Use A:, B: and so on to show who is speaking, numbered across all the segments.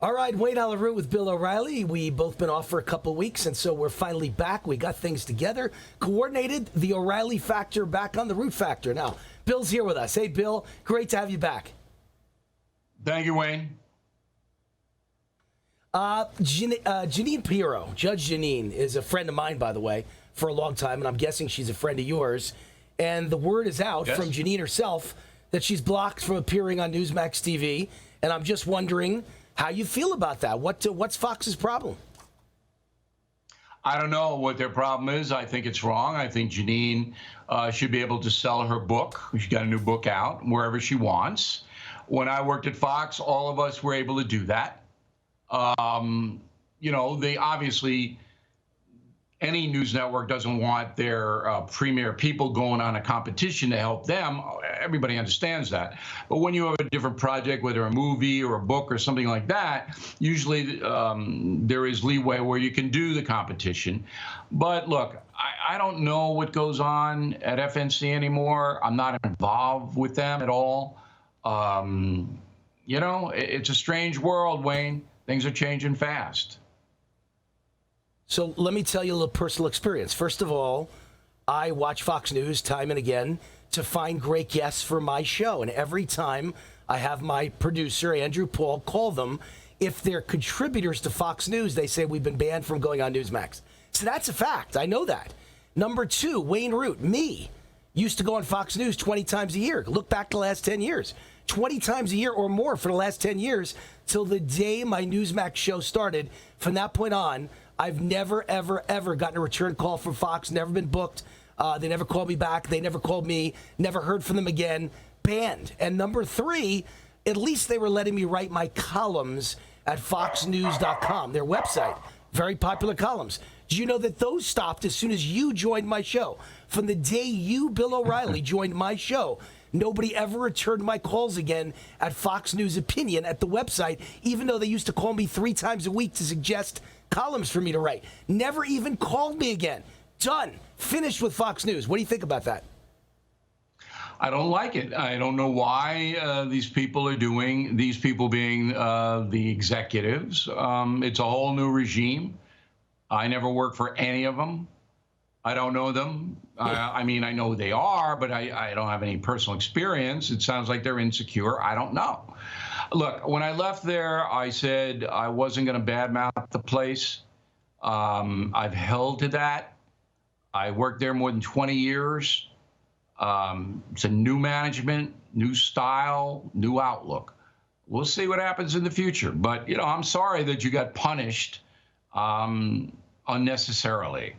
A: All right, Wayne Alaroot with Bill O'Reilly. We've both been off for a couple of weeks, and so we're finally back. We got things together, coordinated the O'Reilly Factor back on the Root Factor. Now, Bill's here with us. Hey, Bill, great to have you back.
B: Thank you, Wayne.
A: Jeanine Pirro, Judge Jeanine, is a friend of mine, by the way, for a long time, and I'm guessing she's a friend of yours. And the word is out from Jeanine herself that she's blocked from appearing on Newsmax TV, and I'm just wondering how you feel about that. What's Fox's problem?
B: I don't know what their problem is. I think it's wrong. I think Jeanine should be able to sell her book. She's got a new book out wherever she wants. When I worked at Fox, all of us were able to do that. They obviously, any news network doesn't want their premier people going on a competition to help them. Everybody understands that. But when you have a different project, whether a movie or a book or something like that, usually there is leeway where you can do the competition. But look, I don't know what goes on at FNC anymore. I'm not involved with them at all. It's a strange world, Wayne. Things are changing fast.
A: So let me tell you a little personal experience. First of all, I watch Fox News time and again to find great guests for my show. And every time I have my producer, Andrew Paul, call them, if they're contributors to Fox News, they say we've been banned from going on Newsmax. So that's a fact. I know that. Number two, Wayne Root, me, used to go on Fox News 20 times a year. Look back the last 10 years. 20 times a year or more for the last 10 years till the day my Newsmax show started. From that point on, I've never, ever, ever gotten a return call from Fox, never been booked. They never called me back. They never called me, never heard from them again. Banned. And number three, at least they were letting me write my columns at foxnews.com, their website. Very popular columns. Do you know that those stopped as soon as you joined my show? From the day you, Bill O'Reilly, joined my show, nobody ever returned my calls again at Fox News Opinion at the website, even though they used to call me 3 times a week to suggest columns for me to write. Never even called me again. Done. Finished with Fox News. What do you think about that?
B: I don't like it. I don't know why these people are doing, these people being the executives. It's a whole new regime. I never worked for any of them. I don't know them. I mean, I know who they are, but I don't have any personal experience. It sounds like they're insecure. I don't know. Look, when I left there, I said I wasn't going to badmouth the place. I've held to that. I worked there more than 20 years. It's a new management, new style, new outlook. We'll see what happens in the future. But, I'm sorry that you got punished unnecessarily.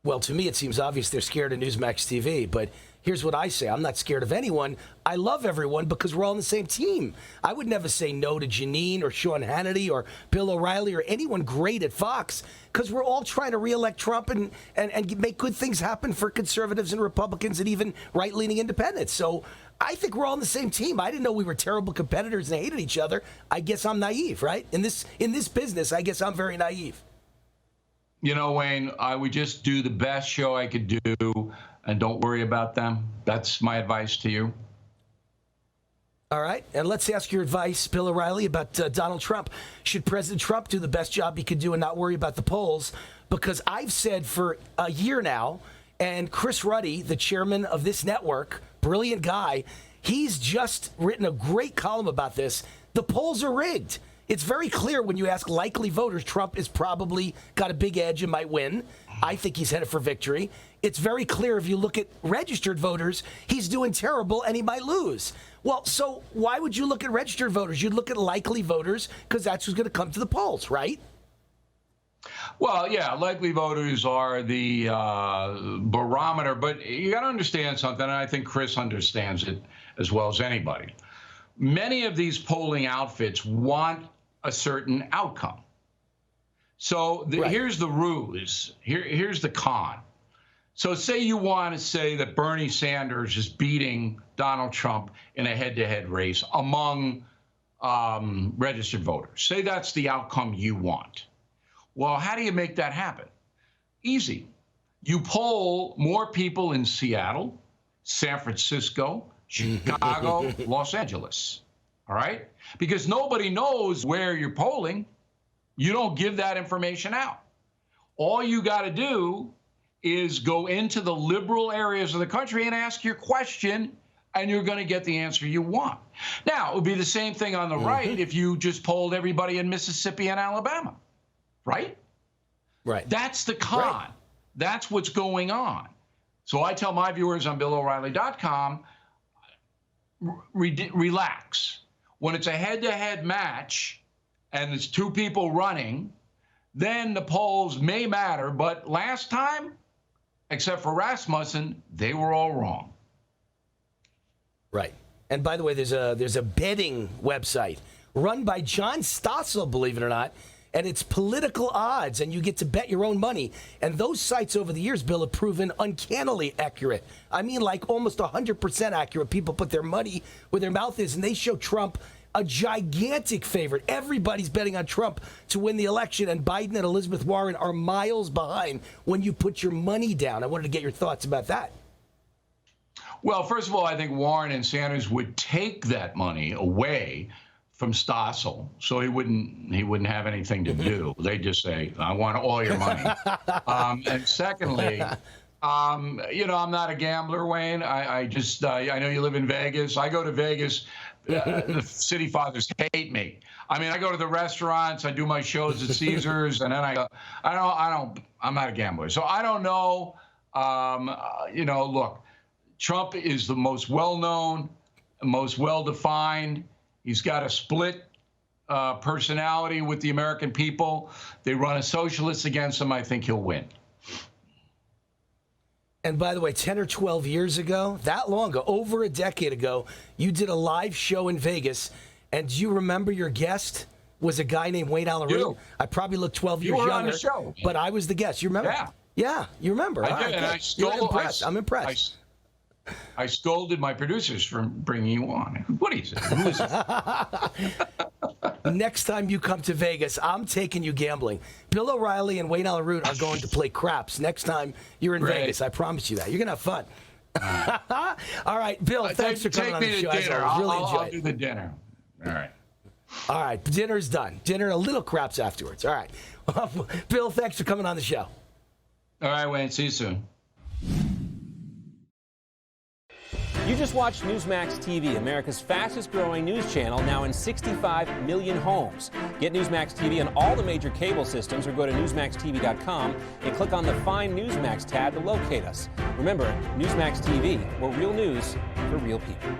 A: Well, to me, it seems obvious they're scared of Newsmax TV, but here's what I say. I'm not scared of anyone. I love everyone because we're all on the same team. I would never say no to Jeanine or Sean Hannity or Bill O'Reilly or anyone great at Fox because we're all trying to reelect Trump and make good things happen for conservatives and Republicans and even right-leaning independents. So I think we're all on the same team. I didn't know we were terrible competitors and hated each other. I guess I'm naive, right? In this business, I guess I'm very naive.
B: Wayne, I would just do the best show I could do and don't worry about them. That's my advice to you.
A: All right. And let's ask your advice, Bill O'Reilly, about Donald Trump. Should President Trump do the best job he could do and not worry about the polls? Because I've said for a year now, and Chris Ruddy, the chairman of this network, brilliant guy, he's just written a great column about this. The polls are rigged. It's very clear when you ask likely voters, Trump is probably got a big edge and might win. I think he's headed for victory. It's very clear if you look at registered voters, he's doing terrible and he might lose. Well, so why would you look at registered voters? You'd look at likely voters because that's who's going to come to the polls, right?
B: Well, yeah, likely voters are the barometer, but you got to understand something, and I think Chris understands it as well as anybody. Many of these polling outfits want a certain outcome. So here's the ruse. Here's the con. So say you want to say that Bernie Sanders is beating Donald Trump in a head-to-head race among registered voters. Say that's the outcome you want. Well, how do you make that happen? Easy. You poll more people in Seattle, San Francisco, Chicago, Los Angeles. All right? Because nobody knows where you're polling. You don't give that information out. All you got to do is go into the liberal areas of the country and ask your question, and you're going to get the answer you want. Now, it would be the same thing on the right if you just polled everybody in Mississippi and Alabama, right?
A: Right.
B: That's the con.
A: Right.
B: That's what's going on. So I tell my viewers on BillO'Reilly.com, relax. When it's a head-to-head match and there's two people running, then the polls may matter. But last time, except for Rasmussen, they were all wrong.
A: Right. And by the way, there's a betting website run by John Stossel, believe it or not, and it's political odds, and you get to bet your own money. And those sites over the years, Bill, have proven uncannily accurate. I mean, like almost 100% accurate. People put their money where their mouth is, and they show Trump a gigantic favorite. Everybody's betting on Trump to win the election, and Biden and Elizabeth Warren are miles behind when you put your money down. I wanted to get your thoughts about that.
B: Well, first of all, I think Warren and Sanders would take that money away from Stossel, so he wouldn't have anything to do. They just say, "I want all your money." And secondly, I'm not a gambler, Wayne. I know you live in Vegas. I go to Vegas. The city fathers hate me. I mean, I go to the restaurants. I do my shows at Caesars, and then I'm not a gambler, so I don't know. Look, Trump is the most well-known, most well-defined. He's got a split personality with the American people. They run a socialist against him. I think he'll win.
A: And by the way, 10 or 12 years ago, that long ago, over a decade ago, you did a live show in Vegas. And do you remember your guest was a guy named Wayne Allyn? I probably looked 12 years younger.
B: You were on the show.
A: But I was the guest. You remember?
B: Yeah.
A: Yeah, you remember.
B: I did, and I stole,
A: You're impressed. I'm impressed.
B: I scolded my producers for bringing you on. What do you say? Who is it?
A: Next time you come to Vegas, I'm taking you gambling. Bill O'Reilly and Wayne Allyn are going to play craps next time you're in Vegas. I promise you that. You're going to have fun. All right, Bill, thanks for coming on the show.
B: Dinner. I'll do the dinner. All right.
A: All right, dinner's done. Dinner, a little craps afterwards. All right. Bill, thanks for coming on the show.
B: All right, Wayne. See you soon.
C: You just watched Newsmax TV, America's fastest-growing news channel, now in 65 million homes. Get Newsmax TV on all the major cable systems, or go to NewsmaxTV.com and click on the Find Newsmax tab to locate us. Remember, Newsmax TV, where real news for real people.